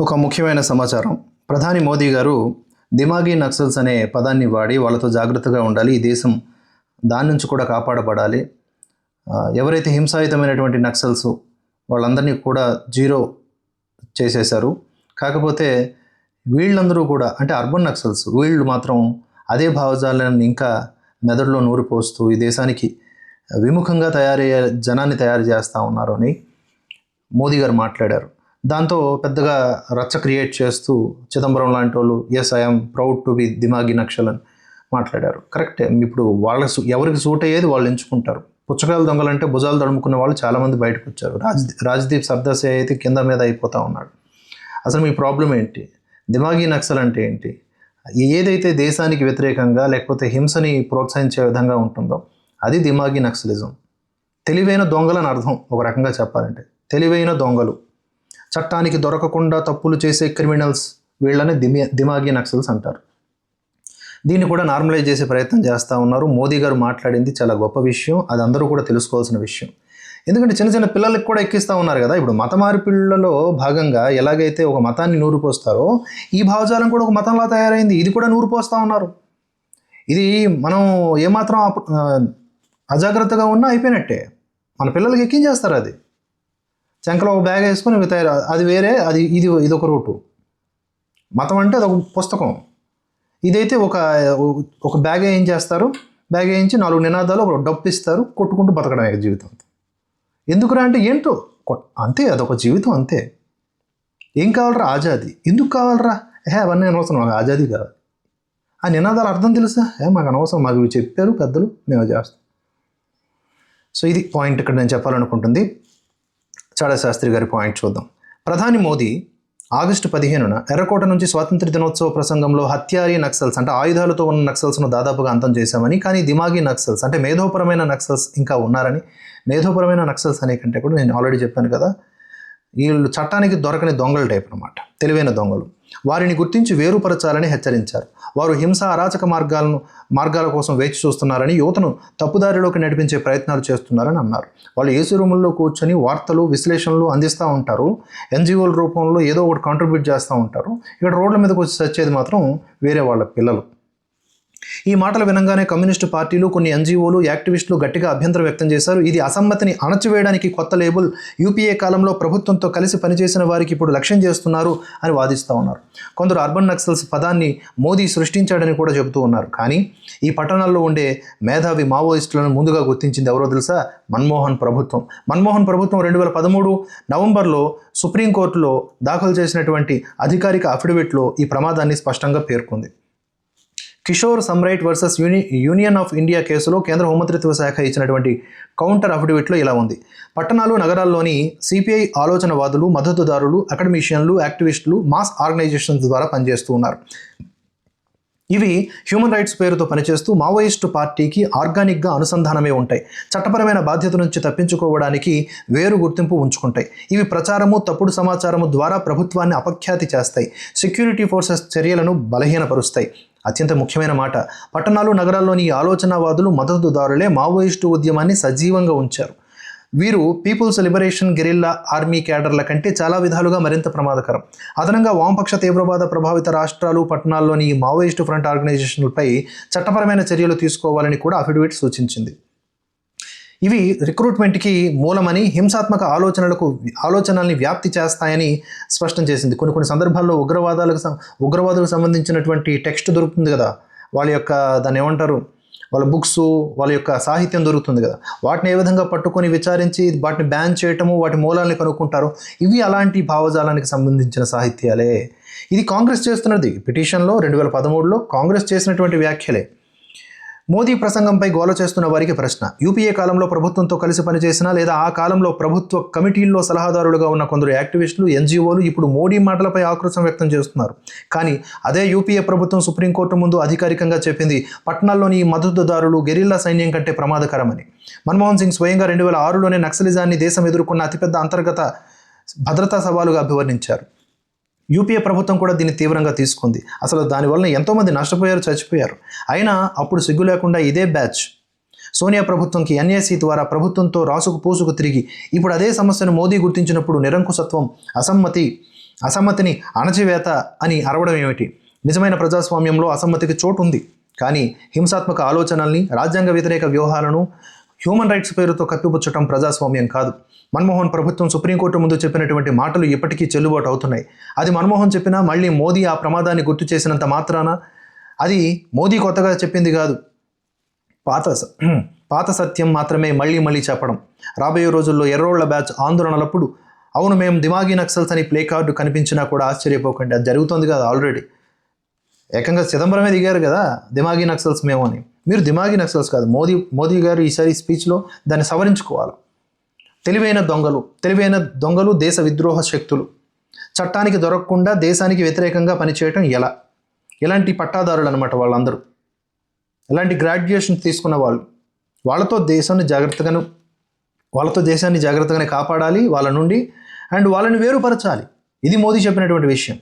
ఒక ముఖ్యమైన సమాచారం. ప్రధాని మోదీ గారు దిమాగీ నక్సల్స్ అనే పదాన్ని వాడి వాళ్ళతో జాగ్రత్తగా ఉండాలి. ఈ దేశం దాని నుంచి కూడా కాపాడబడాలి. ఎవరైతే హింసాయుతమైనటువంటి నక్సల్స్ వాళ్ళందరినీ కూడా జీరో చేసేశారు. కాకపోతే వీళ్ళందరూ కూడా అంటే అర్బన్ నక్సల్స్ వీళ్ళు మాత్రం అదే భావజాలాన్ని ఇంకా మెదడులో నూరిపోస్తూ ఈ దేశానికి విముఖంగా తయారయ్యే జనాన్ని తయారు చేస్తూ ఉన్నారు అని మోదీ గారు మాట్లాడారు. దాంతో పెద్దగా రచ్చ క్రియేట్ చేస్తూ చిదంబరం లాంటి వాళ్ళు ఐఎమ్ ప్రౌడ్ టు బి దిమాగి నక్సల్ అని మాట్లాడారు. కరెక్టే. ఇప్పుడు ఎవరికి సూట్ అయ్యేది వాళ్ళు ఎంచుకుంటారు. పుచ్చకాయలు దొంగలంటే భుజాలు తడుముకున్న వాళ్ళు చాలామంది బయటకు వచ్చారు. రాజ్దీప్ సర్దాసే అయితే కింద మీద అయిపోతూ ఉన్నాడు. అసలు మీ ప్రాబ్లం ఏంటి? దిమాగి నక్సల్ అంటే ఏంటి? ఏదైతే దేశానికి వ్యతిరేకంగా లేకపోతే హింసని ప్రోత్సహించే విధంగా ఉంటుందో అది దిమాగి నక్సలిజం. తెలివైన దొంగలని అర్థం. ఒక రకంగా చెప్పాలంటే తెలివైన దొంగలు, చట్టానికి దొరకకుండా తప్పులు చేసే క్రిమినల్స్, వీళ్ళని దిమాగి నక్సల్స్ అంటారు. దీన్ని కూడా నార్మలైజ్ చేసే ప్రయత్నం చేస్తూ ఉన్నారు. మోదీ గారు మాట్లాడింది చాలా గొప్ప విషయం. అది అందరూ కూడా తెలుసుకోవాల్సిన విషయం. ఎందుకంటే చిన్న చిన్న పిల్లలకి కూడా ఎక్కిస్తూ ఉన్నారు కదా. ఇప్పుడు మత మార్పిళ్లలో భాగంగా ఎలాగైతే ఒక మతాన్ని నూరిపోస్తారో ఈ భావజాలం కూడా ఒక మతంలా తయారైంది. ఇది కూడా నూరిపోస్తూ ఉన్నారు. ఇది మనం ఏమాత్రం అజాగ్రత్తగా ఉన్నా అయిపోయినట్టే. మన పిల్లలకి ఎక్కించేస్తారు. అది చెంకలో ఒక బ్యాగ్ వేసుకొని తయారు, అది వేరే, అది ఇదొక రూటు. మతం అంటే అదొక పుస్తకం. ఇదైతే ఒక బ్యాగ్ ఏం చేస్తారు, బ్యాగ్ వేయించి 4 నినాదాలు ఒక డప్పు ఇస్తారు, కొట్టుకుంటూ బతకడమే జీవితం. ఎందుకురా అంటే ఏంటో అంతే, అదొక జీవితం అంతే. ఏం కావాలరా? ఆజాదీ. ఎందుకు కావాలరా? అవన్నీ అనవసరం, మాకు ఆజాదీ కావాలి. ఆ నినాదాలు అర్థం తెలుసా? మాకు అనవసరం, మాకు ఇవి చెప్పారు పెద్దలు, మేము చేస్తాం. సో ఇది పాయింట్ ఇక్కడ నేను చెప్పాలనుకుంటుంది. చాడా శాస్త్రి గారి పాయింట్ చూద్దాం. ప్రధాని మోదీ ఆగస్టు 15న ఎర్రకోట నుంచి స్వాతంత్ర దినోత్సవ ప్రసంగంలో హత్యారీ నక్సల్స్ అంటే ఆయుధాలతో ఉన్న నక్సల్స్ను దాదాపుగా అంతం చేశామని, కానీ దిమాగి నక్సల్స్ అంటే మేధోపరమైన నక్సల్స్ ఇంకా ఉన్నారని, మేధోపరమైన నక్సల్స్ అనే కంటే కూడా నేను ఆల్రెడీ చెప్పాను కదా, వీళ్ళు చట్టానికి దొరకని దొంగల టైప్ అన్నమాట, తెలివైన దొంగలు. వారిని గుర్తించి వేరుపరచాలని హెచ్చరించారు. వారు హింస అరాచక మార్గాల కోసం వేచి చూస్తున్నారని, యువతను తప్పుదారిలోకి నడిపించే ప్రయత్నాలు చేస్తున్నారని అన్నారు. వాళ్ళు ఏసీ రూముల్లో కూర్చొని వార్తలు విశ్లేషణలు అందిస్తూ ఉంటారు. ఎన్జిఓల రూపంలో ఏదో ఒకటి కాంట్రిబ్యూట్ చేస్తూ ఉంటారు. ఇక్కడ రోడ్ల మీదకి వచ్చి చచ్చేది మాత్రం వేరే వాళ్ళ పిల్లలు. ఈ మాటలు వినంగానే కమ్యూనిస్టు పార్టీలు, కొన్ని ఎన్జిఓలు, యాక్టివిస్టులు గట్టిగా అభ్యంతరం వ్యక్తం చేశారు. ఇది అసమ్మతిని అణచివేయడానికి కొత్త లేబుల్. యూపీఏ కాలంలో ప్రభుత్వంతో కలిసి పనిచేసిన వారికి ఇప్పుడు లక్ష్యం చేస్తున్నారు అని వాదిస్తూ ఉన్నారు. కొందరు అర్బన్ నక్సల్స్ పదాన్ని మోదీ సృష్టించాడని కూడా చెబుతూ ఉన్నారు. కానీ ఈ పట్టణాల్లో ఉండే మేధావి మావోయిస్టులను ముందుగా గుర్తించింది ఎవరో తెలుసా? మన్మోహన్ ప్రభుత్వం. మన్మోహన్ ప్రభుత్వం 2013 నవంబర్లో సుప్రీంకోర్టులో దాఖలు చేసినటువంటి అధికారిక అఫిడవిట్లో ఈ ప్రమాదాన్ని స్పష్టంగా పేర్కొంది. Kishore Samrite versus Union of India కేసులో కేంద్ర హోంమంత్రిత్వ శాఖ ఇచ్చినటువంటి కౌంటర్ అఫిడవిట్లో ఇలా ఉంది. పట్టణాలు, నగరాల్లోని సిపిఐ ఆలోచనవాదులు, మద్దతుదారులు, అకాడమిషియన్లు, యాక్టివిస్టులు మాస్ ఆర్గనైజేషన్స్ ద్వారా పనిచేస్తూ ఉన్నారు. ఇవి హ్యూమన్ రైట్స్ పేరుతో పనిచేస్తూ మావోయిస్టు పార్టీకి ఆర్గానిక్గా అనుసంధానమే ఉంటాయి. చట్టపరమైన బాధ్యత నుంచి తప్పించుకోవడానికి వేరు గుర్తింపు ఉంచుకుంటాయి. ఇవి ప్రచారము, తప్పుడు సమాచారము ద్వారా ప్రభుత్వాన్ని అపఖ్యాతి చేస్తాయి. సెక్యూరిటీ ఫోర్సెస్ చర్యలను బలహీనపరుస్తాయి. అత్యంత ముఖ్యమైన మాట, పట్టణాలు, నగరాల్లోని ఈ ఆలోచనవాదులు, మద్దతుదారులే మావోయిస్టు ఉద్యమాన్ని సజీవంగా ఉంచారు. వీరు పీపుల్స్ లిబరేషన్ గెరిల్లా ఆర్మీ క్యాడర్ల కంటే చాలా విధాలుగా మరింత ప్రమాదకరం. అదనంగా వామపక్ష తీవ్రవాద ప్రభావిత రాష్ట్రాలు, పట్టణాల్లోని ఈ మావోయిస్టు ఫ్రంట్ ఆర్గనైజేషన్లపై చట్టపరమైన చర్యలు తీసుకోవాలని కూడా అఫిడవిట్ సూచించింది. ఇవి రిక్రూట్మెంట్కి మూలమని, హింసాత్మక ఆలోచనల్ని వ్యాప్తి చేస్తాయని స్పష్టం చేసింది. కొన్ని సందర్భాల్లో ఉగ్రవాదులకు సంబంధించినటువంటి టెక్స్ట్ దొరుకుతుంది కదా, వాళ్ళ యొక్క దాన్ని ఏమంటారు, వాళ్ళ బుక్స్, వాళ్ళ యొక్క సాహిత్యం దొరుకుతుంది కదా, వాటిని ఏ విధంగా పట్టుకొని విచారించి వాటిని బ్యాన్ చేయటము, వాటి మూలాన్ని కనుక్కుంటారు. ఇవి అలాంటి భావజాలానికి సంబంధించిన సాహిత్యాలే. ఇది కాంగ్రెస్ చేస్తున్నది. పిటిషన్లో 2013లో కాంగ్రెస్ చేసినటువంటి వ్యాఖ్యలే. మోదీ ప్రసంగంపై గోల చేస్తున్న వారికి ప్రశ్న. యూపీఏ కాలంలో ప్రభుత్వంతో కలిసి పనిచేసిన లేదా ఆ కాలంలో ప్రభుత్వ కమిటీల్లో సలహాదారులుగా ఉన్న కొందరు యాక్టివిస్టులు, ఎన్జిఓలు ఇప్పుడు మోడీ మాటలపై ఆక్రోశం వ్యక్తం చేస్తున్నారు. కానీ అదే యూపీఏ ప్రభుత్వం సుప్రీంకోర్టు ముందు అధికారికంగా చెప్పింది పట్టణాల్లోని ఈ మద్దతుదారులు గెరిల్లా సైన్యం కంటే ప్రమాదకరమని. మన్మోహన్ సింగ్ స్వయంగా 2006లోనే నక్సలిజాన్ని దేశం ఎదుర్కొన్న అతిపెద్ద అంతర్గత భద్రతా సవాలుగా అభివర్ణించారు. యూపీఏ ప్రభుత్వం కూడా దీన్ని తీవ్రంగా తీసుకుంది. అసలు దానివల్ల ఎంతోమంది నష్టపోయారు, చచ్చిపోయారు. అయినా అప్పుడు సిగ్గు లేకుండా ఇదే బ్యాచ్ సోనియా ప్రభుత్వంకి ఎన్ఏసీ ద్వారా ప్రభుత్వంతో రాసుకు పూసుకు తిరిగి ఇప్పుడు అదే సమస్యను మోదీ గుర్తించినప్పుడు నిరంకుశత్వం, అసమ్మతి అసమ్మతిని అణచివేత అని అరవడం ఏమిటి? నిజమైన ప్రజాస్వామ్యంలో అసమ్మతికి చోటు ఉంది, కానీ హింసాత్మక ఆలోచనల్ని, రాజ్యాంగ వ్యతిరేక వ్యూహాలను హ్యూమన్ రైట్స్ పేరుతో కప్పిపుచ్చటం ప్రజాస్వామ్యం కాదు. మన్మోహన్ ప్రభుత్వం సుప్రీంకోర్టు ముందు చెప్పినటువంటి మాటలు ఇప్పటికీ చెల్లుబాటు అవుతున్నాయి. అది మన్మోహన్ చెప్పినా మళ్ళీ మోదీ ఆ ప్రమాదాన్ని గుర్తు చేసినంత మాత్రాన అది మోదీ కొత్తగా చెప్పింది కాదు, పాత సత్యం మాత్రమే మళ్ళీ మళ్ళీ చెప్పడం. రాబోయే రోజుల్లో ఎర్రోళ్ల బ్యాచ్ ఆందోళనలప్పుడు అవును మేము దిమాగీ నక్సల్స్ అని ప్లే కార్డు కనిపించినా కూడా ఆశ్చర్యపోకండి, అది జరుగుతుంది కదా ఆల్రెడీ. ఏకంగా చిదంబరమే దిగారు కదా దిమాగీ నక్సల్స్ మేము అని. మీరు దిమాగీ నక్సల్స్ కాదు. మోదీ గారు ఈసారి స్పీచ్లో దాన్ని సవరించుకోవాలి. తెలివైన దొంగలు దేశ విద్రోహ శక్తులు, చట్టానికి దొరకకుండా దేశానికి వ్యతిరేకంగా పనిచేయటం ఎలా? ఎలాంటి పట్టాదారులు అనమాట వాళ్ళందరూ, ఎలాంటి గ్రాడ్యుయేషన్ తీసుకున్న వాళ్ళు. వాళ్ళతో దేశాన్ని జాగ్రత్తగానే కాపాడాలి వాళ్ళ నుండి, అండ్ వాళ్ళని వేరుపరచాలి. ఇది మోదీ చెప్పినటువంటి విషయం.